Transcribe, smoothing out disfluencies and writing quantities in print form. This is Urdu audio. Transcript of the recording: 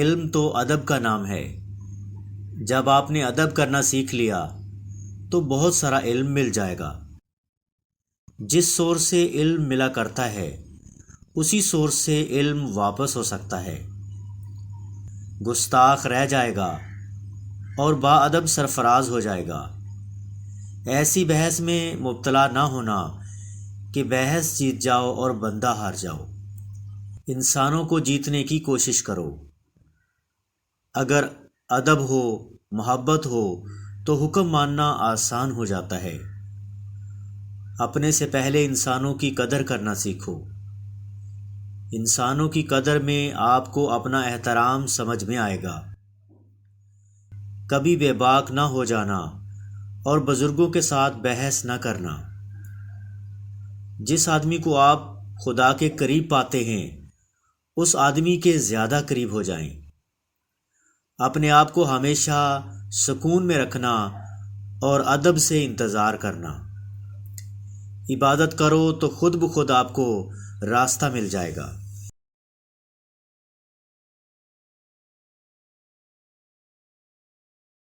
علم تو ادب کا نام ہے۔ جب آپ نے ادب کرنا سیکھ لیا تو بہت سارا علم مل جائے گا۔ جس سورس سے علم ملا کرتا ہے اسی سورس سے علم واپس ہو سکتا ہے۔ گستاخ رہ جائے گا اور با ادب سرفراز ہو جائے گا۔ ایسی بحث میں مبتلا نہ ہونا کہ بحث جیت جاؤ اور بندہ ہار جاؤ۔ انسانوں کو جیتنے کی کوشش کرو۔ اگر ادب ہو، محبت ہو تو حکم ماننا آسان ہو جاتا ہے۔ اپنے سے پہلے انسانوں کی قدر کرنا سیکھو۔ انسانوں کی قدر میں آپ کو اپنا احترام سمجھ میں آئے گا۔ کبھی بے باک نہ ہو جانا اور بزرگوں کے ساتھ بحث نہ کرنا۔ جس آدمی کو آپ خدا کے قریب پاتے ہیں اس آدمی کے زیادہ قریب ہو جائیں۔ اپنے آپ کو ہمیشہ سکون میں رکھنا اور ادب سے انتظار کرنا۔ عبادت کرو تو خود بخود آپ کو راستہ مل جائے گا۔